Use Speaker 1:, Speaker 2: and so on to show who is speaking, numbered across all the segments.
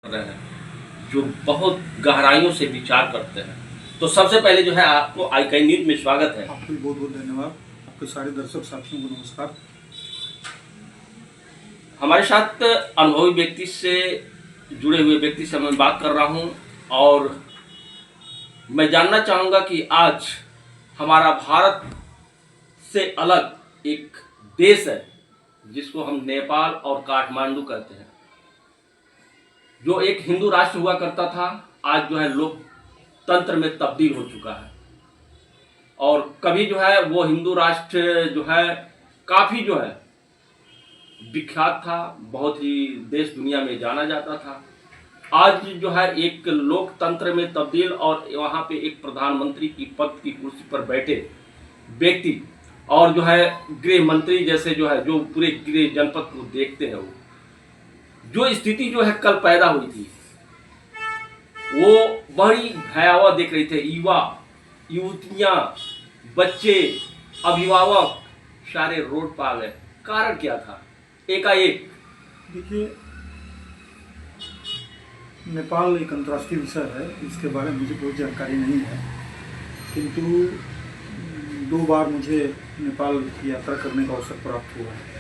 Speaker 1: रहे हैं जो बहुत गहराइयों से विचार करते हैं। तो सबसे पहले जो है आपको आई न्यूज में स्वागत है।
Speaker 2: आपको बहुत बहुत धन्यवाद। आपके सारे दर्शक साथियों को नमस्कार।
Speaker 1: हमारे साथ अनुभवी व्यक्ति से जुड़े हुए व्यक्ति से मैं बात कर रहा हूं और मैं जानना चाहूँगा कि आज हमारा भारत से अलग एक देश है जिसको हम नेपाल और काठमांडू कहते हैं, जो एक हिंदू राष्ट्र हुआ करता था, आज जो है लोकतंत्र में तब्दील हो चुका है। और कभी जो है वो हिंदू राष्ट्र जो है काफ़ी जो है विख्यात था, बहुत ही देश दुनिया में जाना जाता था। आज जो है एक लोकतंत्र में तब्दील और वहाँ पे एक प्रधानमंत्री की पद की कुर्सी पर बैठे व्यक्ति और जो है गृह मंत्री जैसे जो है जो पूरे गृह जनपद को देखते हैं, वो जो स्थिति जो है कल पैदा हुई थी वो बड़ी भयावह देख रही थे। युवा युवतियां, बच्चे, अभिभावक सारे रोड पर आ गए। कारण क्या था? एकाएक
Speaker 2: देखिए, नेपाल एक अंतर्राष्ट्रीय विषय है, इसके बारे में मुझे कोई जानकारी नहीं है, किंतु 2 बार मुझे नेपाल की यात्रा करने का अवसर प्राप्त हुआ है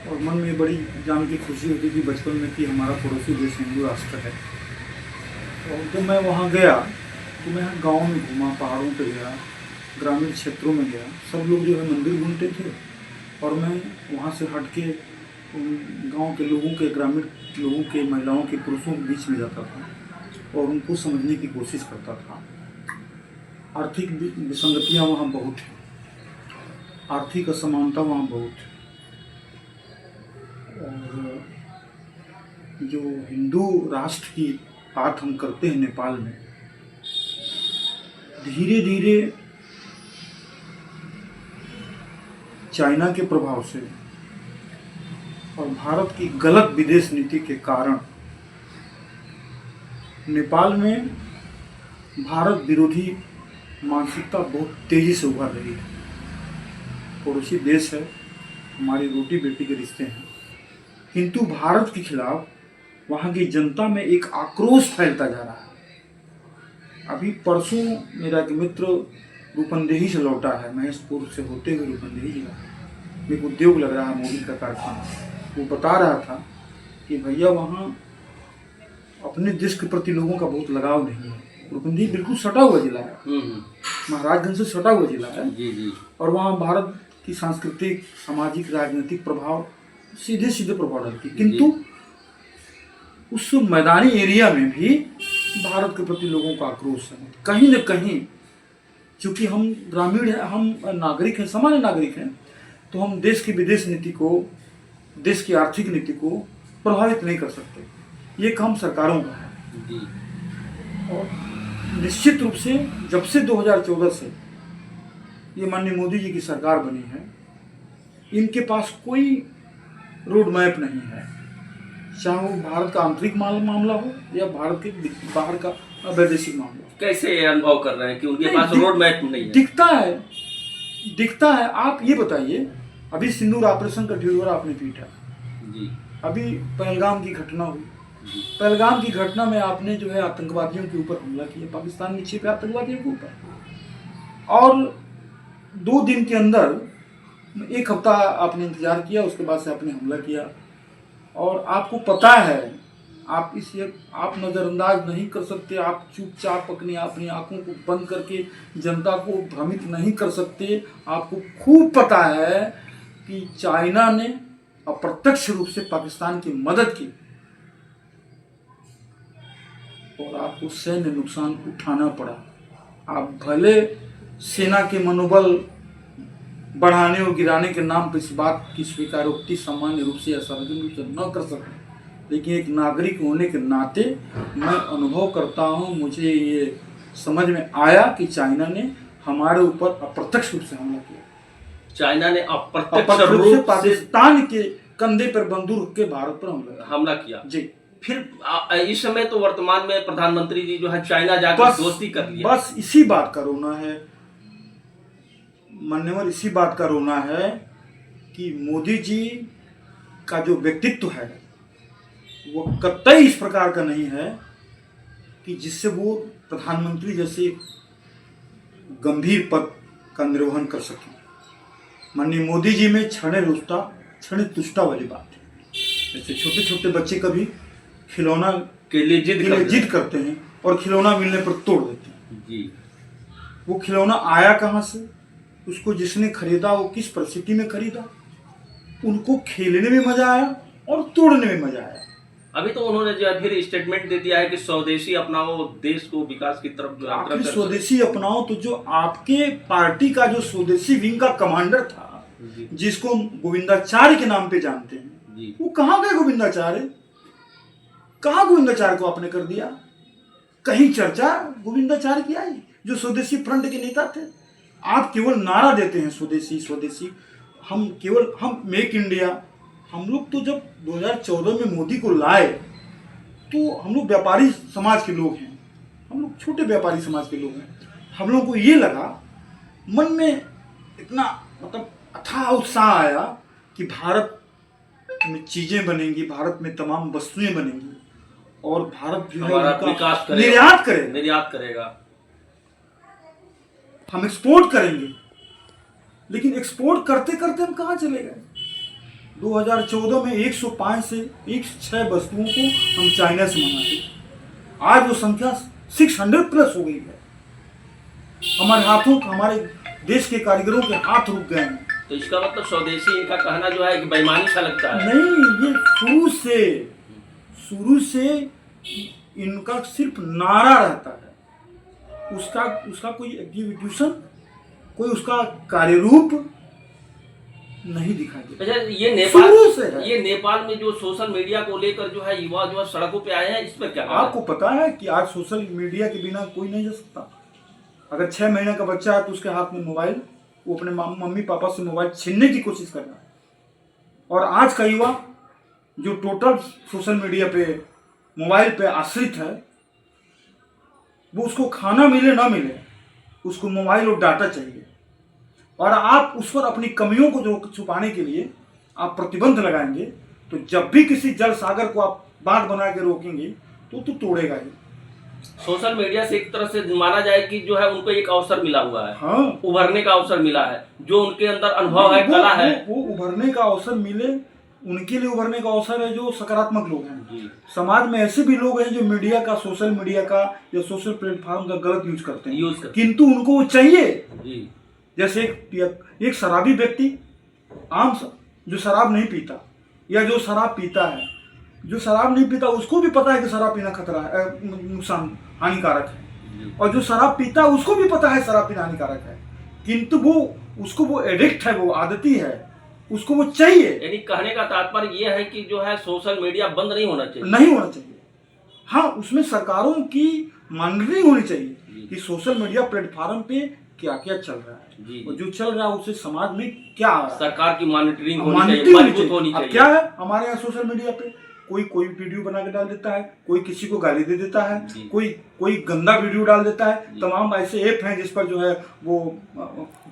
Speaker 2: और मन में बड़ी जान की खुशी होती थी बचपन में कि हमारा पड़ोसी देश हिंदू राष्ट्र है। और जब मैं वहाँ गया तो मैं गाँव में घूमा, पहाड़ों पर गया, ग्रामीण क्षेत्रों में गया। सब लोग जो है मंदिर घूमते थे और मैं वहाँ से हट के गांव के लोगों के, ग्रामीण लोगों के, महिलाओं के, पुरुषों के बीच में जाता था और उनको समझने की कोशिश करता था। आर्थिक विसंगतियाँ वहाँ बहुत हैं, आर्थिक असमानता वहाँ बहुत है। और जो हिंदू राष्ट्र की बात हम करते हैं नेपाल में, धीरे धीरे चाइना के प्रभाव से और भारत की गलत विदेश नीति के कारण नेपाल में भारत विरोधी मानसिकता बहुत तेजी से उभर रही है। पड़ोसी देश है, हमारी रोटी बेटी के रिश्ते हैं, किंतु भारत के खिलाफ वहाँ की जनता में एक आक्रोश फैलता जा रहा है। अभी परसों मेरा एक मित्र रूपंदेही से लौटा है, महेशपुर से होते हुए रूपंदेही जिला, एक उद्योग लग रहा है मोदी का कारखाना। वो बता रहा था कि भैया वहाँ अपने देश के प्रति लोगों का बहुत लगाव नहीं है। रूपंदेही बिल्कुल सटा हुआ जिला है, महाराजगंज से सटा हुआ जिला है
Speaker 1: जी। और
Speaker 2: वहाँ भारत की सांस्कृतिक, सामाजिक, राजनीतिक प्रभाव सीधे सीधे प्रभाव डालती, किंतु उस मैदानी एरिया में भी भारत के प्रति लोगों का आक्रोश है। कहीं न कहीं चूँकि हम ग्रामीण हैं, हम नागरिक हैं, सामान्य नागरिक हैं, तो हम देश की विदेश नीति को, देश की आर्थिक नीति को प्रभावित नहीं कर सकते। ये काम सरकारों का है
Speaker 1: जी।
Speaker 2: और निश्चित रूप से जब से 2014 से ये माननीय मोदी जी की सरकार बनी है, इनके पास कोई रोड मैप नहीं है, चाहे वो भारत का आंतरिक मामला हो या भारत के बाहर का वैदेशिक मामला।
Speaker 1: कैसे अनुभव कर रहे हैं कि उनके पास रोड मैप नहीं है?
Speaker 2: दिखता है। आप ये बताइए, अभी सिंदूर ऑपरेशन का ढिंढोरा आपने पीटा
Speaker 1: जी।
Speaker 2: अभी पहलगाम की घटना हुई, पहलगाम की घटना में आपने जो है आतंकवादियों के ऊपर हमला किया, पाकिस्तान ने छिपे आतंकवादियों के ऊपर, और 2 दिन के अंदर, 1 हफ्ता आपने इंतजार किया, उसके बाद से आपने हमला किया। और आपको पता है, आप नज़रअंदाज नहीं कर सकते, आप चुपचाप अपनी आंखों को बंद करके जनता को भ्रमित नहीं कर सकते। आपको खूब पता है कि चाइना ने अप्रत्यक्ष रूप से पाकिस्तान की मदद की और आपको सैन्य नुकसान उठाना पड़ा। आप भले सेना के मनोबल बढ़ाने और गिराने के नाम पर इस बात की स्वीकारोक्ति सामान्य रूप से या सार्वजनिक रूप से न कर सकते, लेकिन एक नागरिक होने के नाते मैं अनुभव करता हूँ, मुझे ये समझ में आया कि चाइना ने हमारे ऊपर अप्रत्यक्ष रूप से हमला किया।
Speaker 1: चाइना ने अप्रत्यक्ष रूप से
Speaker 2: पाकिस्तान के कंधे पर बंदूक रख के भारत पर
Speaker 1: हमला किया
Speaker 2: जी।
Speaker 1: फिर इस समय तो वर्तमान में प्रधानमंत्री जी जो है चाइना जाकर दोस्ती कर लिया।
Speaker 2: बस इसी बात का रोना है मान्यवर, इसी बात का रोना है कि मोदी जी का जो व्यक्तित्व है वो कतई इस प्रकार का नहीं है कि जिससे वो प्रधानमंत्री जैसे गंभीर पद का निर्वहन कर सके। माननीय मोदी जी में क्षणे रुष्टा क्षणे तुष्टा वाली बात है। जैसे छोटे छोटे बच्चे कभी खिलौना
Speaker 1: के लिए
Speaker 2: जिद करते हैं और खिलौना मिलने पर तोड़ देते हैं
Speaker 1: जी।
Speaker 2: वो खिलौना आया कहाँ से, उसको जिसने खरीदा वो किस परिस्थिति में खरीदा, उनको खेलने में मजा आया और तोड़ने में मजा आया।
Speaker 1: अभी तो उन्होंने जो है फिर स्टेटमेंट दे दिया है कि स्वदेशी अपनाओ, देश को विकास की तरफ जो
Speaker 2: आखिर स्वदेशी अपनाओ, तो जो आपके पार्टी का जो स्वदेशी विंग का कमांडर था जिसको गोविंदाचार्य के नाम पे जानते हैं
Speaker 1: जी,
Speaker 2: वो कहाँ गए गोविंदाचार्य? कहाँ गोविंदाचार्य को आपने कर दिया? कहीं चर्चा गोविंदाचार्य की आई जो स्वदेशी फ्रंट के नेता थे? आप केवल नारा देते हैं स्वदेशी स्वदेशी, हम मेक इंडिया। हम लोग तो जब 2014 में मोदी को लाए तो हम लोग व्यापारी समाज के लोग हैं, हम लोग छोटे व्यापारी समाज के लोग हैं। हम लोगों को ये लगा, मन में इतना मतलब अथाह उत्साह आया कि भारत में चीजें बनेंगी, भारत में तमाम वस्तुएं बनेंगी और भारत जो है उनका निर्यात करेगा, हम एक्सपोर्ट करेंगे। लेकिन एक्सपोर्ट करते करते हम कहाँ चले गए? 2014 में 105 से 106 वस्तुओं को हम चाइना से मंगाते, आज वो संख्या 600 प्लस हो गई है। हमारे देश के कारीगरों के हाथ रुक गए हैं।
Speaker 1: तो इसका मतलब स्वदेशी इनका कहना जो है कि बेईमानी सा लगता है।
Speaker 2: नहीं, ये शुरू से इनका सिर्फ नारा रहता है, उसका कोई एग्जीक्यूशन, कोई उसका कार्यरूप नहीं दिखाई देता।
Speaker 1: अच्छा, ये नेपाल में जो सोशल मीडिया को लेकर जो है युवा जो है सड़कों पे आए हैं, इस पर क्या
Speaker 2: आपको पता है कि आज सोशल मीडिया के बिना कोई नहीं जा सकता। अगर 6 महीने का बच्चा है तो उसके हाथ में मोबाइल, वो अपने मम्मी पापा से मोबाइल छीनने की कोशिश कर रहा है। और आज का युवा जो टोटल सोशल मीडिया पे मोबाइल पे आश्रित है, वो उसको खाना मिले ना मिले उसको मोबाइल और डाटा चाहिए। और आप उस पर अपनी कमियों को जो छुपाने के लिए आप प्रतिबंध लगाएंगे, तो जब भी किसी जल सागर को आप बांध बना के रोकेंगे तो तोड़ेगा ही।
Speaker 1: सोशल मीडिया से एक तरह से माना जाए कि जो है उनको एक अवसर मिला हुआ है,
Speaker 2: हाँ,
Speaker 1: उभरने का अवसर मिला है। जो उनके अंदर अनुभव है, कला है,
Speaker 2: वो उभरने का अवसर मिले, उनके लिए उभरने का अवसर है जो सकारात्मक लोग हैं। समाज में ऐसे भी लोग हैं जो मीडिया का, सोशल मीडिया का या सोशल प्लेटफॉर्म का गलत यूज करते हैं, किंतु उनको वो चाहिए। जैसे एक शराबी व्यक्ति जो शराब नहीं पीता या जो शराब पीता है, जो शराब नहीं पीता उसको भी पता है कि शराब पीना खतरा है, नुकसान हानिकारक है। और जो शराब पीता है उसको भी पता है शराब पीना हानिकारक है, किंतु वो एडिक्ट है, वो आदती है, उसको वो चाहिए।
Speaker 1: यानी कहने का तात्पर्य ये है कि जो है सोशल मीडिया बंद नहीं होना
Speaker 2: चाहिए। हाँ, उसमें सरकारों की मॉनिटरिंग होनी चाहिए कि सोशल मीडिया प्लेटफॉर्म पे क्या क्या चल रहा है और जो चल रहा है उससे समाज में क्या आ रहा है।
Speaker 1: सरकार की मॉनिटरिंग होनी चाहिए।
Speaker 2: क्या है हमारे यहाँ सोशल मीडिया पे कोई वीडियो बना के डाल देता है, कोई किसी को गाली दे देता है, कोई गंदा वीडियो डाल देता है। तमाम ऐसे ऐप हैं जिस पर जो है वो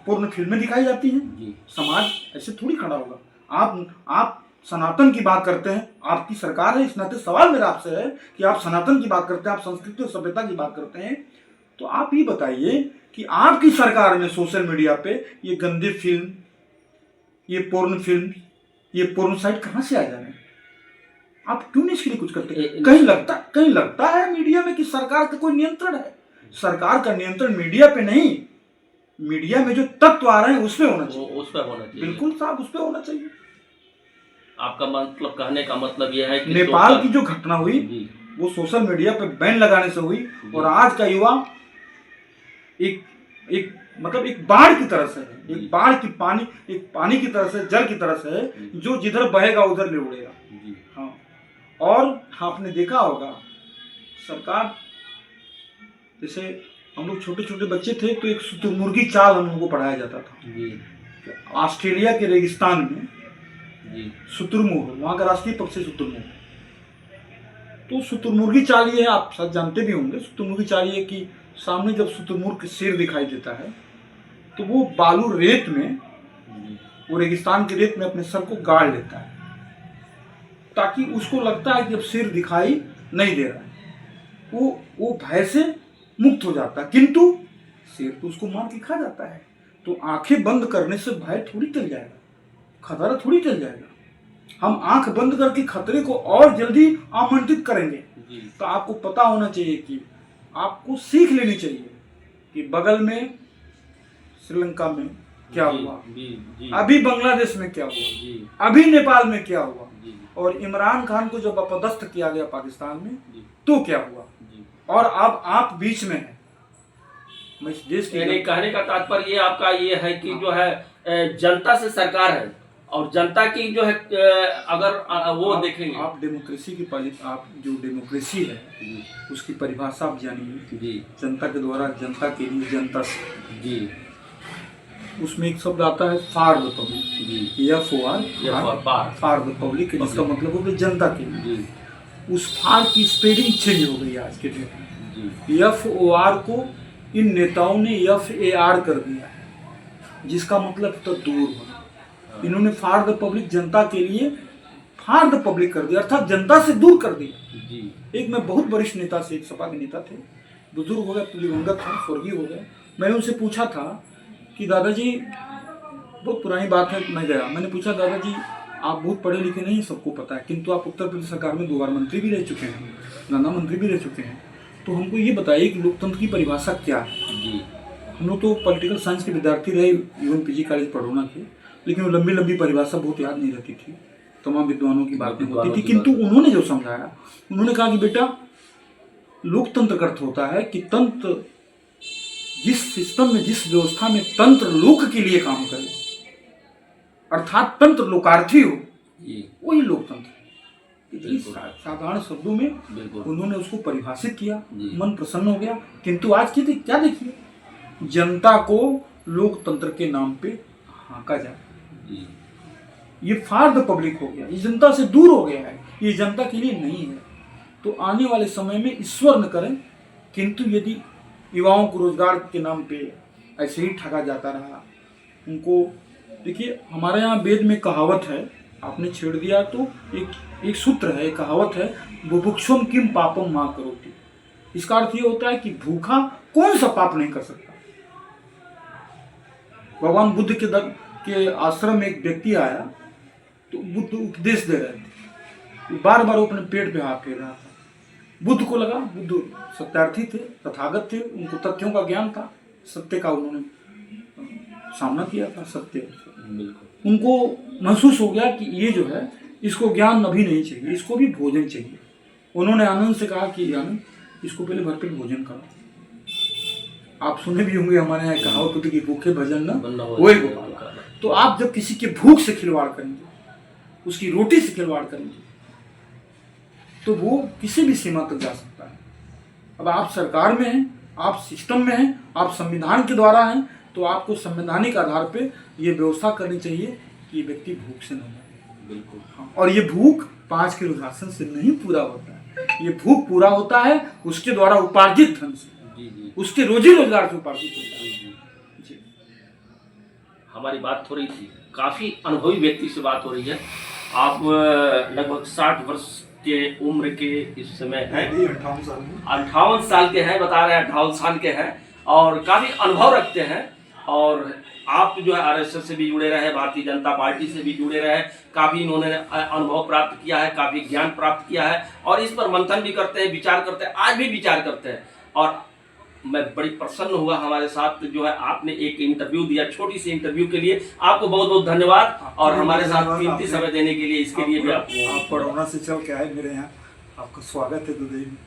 Speaker 2: पूर्ण फिल्में दिखाई जाती हैं। समाज ऐसे थोड़ी खड़ा होगा। आप सनातन की बात करते हैं, आपकी सरकार है, इस नाते सवाल मेरा आपसे है कि आप सनातन की बात करते हैं, आप संस्कृति और सभ्यता की बात करते हैं, तो आप ये बताइए कि आपकी सरकार में सोशल मीडिया पे ये गंदी फिल्म, ये पोर्न साइट कहाँ से आ जा रहे हैं? आप क्यों नहीं इसके लिए कुछ करते? कहीं लगता है मीडिया में कि सरकार का कोई नियंत्रण है। सरकार का नियंत्रण मीडिया पे नहीं, मीडिया में जो तत्व आ रहे हैं उस पे होना चाहिए। बिल्कुल साहब, उस पे होना चाहिए।
Speaker 1: आपका मतलब कहने का मतलब यह है कि
Speaker 2: नेपाल की जो घटना हुई वो सोशल मीडिया पे बैन लगाने से हुई। और आज का युवा एक बाढ़ की तरह से है, एक पानी की तरह से, जल की तरह से है, जो जिधर बहेगा उधर ले उड़ेगा। हाँ, और आपने देखा होगा सरकार, जैसे हम लोग छोटे छोटे बच्चे थे तो एक शुतुरमुर्गी चाल हम लोगों को पढ़ाया जाता था। ऑस्ट्रेलिया के रेगिस्तान में शुतुरमुर्ग, वहाँ का राष्ट्रीय पक्षी शुतुरमुर्ग। तो शुतुरमुर्गी चाल ये है, आप शायद जानते भी होंगे। शुतुरमुर्गी चाल ये कि सामने जब शुतुरमुर्ग का सिर दिखाई देता है तो वो बालू रेत में, वो रेगिस्तान के रेत में अपने सर को गाड़ लेता है ताकि उसको लगता है कि अब शेर दिखाई नहीं दे रहा है, वो भय से मुक्त हो जाता है। किंतु शेर तो उसको मार के खा जाता है। तो आंखें बंद करने से भय थोड़ी टल जाएगा, खतरा थोड़ी टल जाएगा। हम आंख बंद करके खतरे को और जल्दी आमंत्रित करेंगे। तो आपको पता होना चाहिए कि आपको सीख लेनी चाहिए कि बगल में श्रीलंका में क्या हुआ, अभी बांग्लादेश में क्या हुआ, अभी नेपाल में क्या हुआ, और इमरान खान को जब अपदस्थ किया गया पाकिस्तान में तो क्या हुआ, और अब आप बीच में हैं। मैं इस देश के
Speaker 1: कहने का तात्पर्य ये आपका ये है कि जो है जनता से सरकार है, और जनता की जो है अगर वो देखेंगे
Speaker 2: आप डेमोक्रेसी की आप जो डेमोक्रेसी है उसकी परिभाषा आप जानिए। जनता के द्वारा, जनता के लिए, जनता से।
Speaker 1: जी।
Speaker 2: उसमें एक शब्द आता है for the public, for the public, जिसका मतलब हो गया जनता के लिए। उस फार की स्पेलिंग चेंज हो गई आज के डेट में। FOR को इन नेताओं ने FAR कर दिया है, जिसका मतलब तो दूर होना। इन्होंने फॉर द पब्लिक, जनता के लिए, फॉर द पब्लिक कर दिया, अर्थात जनता से दूर कर दिया। एक मैं बहुत वरिष्ठ नेता से, एक सपा के नेता थे, बुजुर्ग हो गए, दिवंगत थे, स्वर्गीय हो गए। मैंने उनसे पूछा था कि दादाजी, बहुत पुरानी बात है, मैं गया, मैंने पूछा दादाजी आप बहुत पढ़े लिखे नहीं, सबको पता है, किंतु आप उत्तर प्रदेश सरकार में 2 बार मंत्री भी रह चुके हैं, गंगा मंत्री भी रह चुके हैं, तो हमको ये बताइए कि लोकतंत्र की परिभाषा क्या है। हम लोग तो पॉलिटिकल साइंस के विद्यार्थी रहे, इवन PG कॉलेज पढ़ोना थे, लेकिन वो लंबी लंबी परिभाषा बहुत याद नहीं रहती थी, तमाम विद्वानों की बातें होती थी। किंतु उन्होंने जो समझाया, उन्होंने कहा कि बेटा लोकतंत्र का अर्थ होता है कि तंत्र, जिस सिस्टम में, जिस व्यवस्था में तंत्र लोक के लिए काम करे, अर्थात तंत्र लोकार्थी हो, वही लोकतंत्र। साधारण शब्दों में उन्होंने उसको परिभाषित किया, मन प्रसन्न हो गया। किंतु आज की क्या देखिए, जनता को लोकतंत्र के नाम पे हाँका जाए, ये फॉर द पब्लिक हो गया, ये जनता से दूर हो गया है, ये जनता के लिए नहीं है। तो आने वाले समय में ईश्वर न करें, किंतु यदि युवाओं को रोजगार के नाम पे ऐसे ही ठगा जाता रहा, उनको देखिए, हमारे यहाँ वेद में कहावत है, आपने छेड़ दिया तो एक सूत्र है, एक कहावत है, बुभुक्षुम किम पापम मा करोति। इसका अर्थ ये होता है कि भूखा कौन सा पाप नहीं कर सकता। भगवान बुद्ध के आश्रम में एक व्यक्ति आया, तो बुद्ध उपदेश दे रहे थे, बार बार वो अपने पेट पे हाथ फेर रहा था। बुद्ध को लगा, बुद्ध सत्यार्थी थे, तथागत थे, उनको तथ्यों का ज्ञान था, सत्य का उन्होंने सामना किया था, सत्य। उनको महसूस हो गया कि ये जो है, इसको ज्ञान अभी नहीं चाहिए, इसको भी भोजन चाहिए। उन्होंने आनंद से कहा कि आनंद, इसको पहले भरपेट भोजन करो। आप सुने भी होंगे, हमारे यहाँ कहावत होती है कि भूखे भजन न होए गोपाल। तो आप जब किसी के भूख से खिलवाड़ करेंगे, उसकी रोटी से खिलवाड़ करेंगे, तो वो किसी भी सीमा तक जा सकता है। अब आप सरकार में हैं, आप सिस्टम में हैं, आप संविधान के द्वारा हैं, तो आपको संवैधानिक आधार पे ये व्यवस्था करनी चाहिए कि ये व्यक्ति भूख से न मरे।
Speaker 1: बिल्कुल।
Speaker 2: हाँ, और ये भूख 5 किलो राशन से नहीं पूरा होता है, ये भूख पूरा होता है उसके द्वारा उपार्जित धन से, उसके रोजी रोजगार से उपार्जित होता है। जी।
Speaker 1: हमारी बात हो रही थी, काफी अनुभवी व्यक्ति से बात हो रही है। आप लगभग 60 वर्ष के उम्र के इस समय हैं, 58 साल के हैं, बता रहे हैं 58 साल के हैं, और काफी अनुभव रखते हैं। और आप जो है RSS से भी जुड़े रहे, भारतीय जनता पार्टी से भी जुड़े रहे, काफ़ी इन्होंने अनुभव प्राप्त किया है, काफ़ी ज्ञान प्राप्त किया है, और इस पर मंथन भी करते हैं, विचार करते हैं, आज भी विचार करते हैं। और मैं बड़ी प्रसन्न हुआ, हमारे साथ जो है आपने एक इंटरव्यू दिया, छोटी सी इंटरव्यू के लिए आपको बहुत बहुत धन्यवाद, और हमारे साथ कीमती समय देने के लिए, इसके लिए भी
Speaker 2: आप पढ़ौना से चल के आए मेरे यहाँ, आपका स्वागत है दुबई में।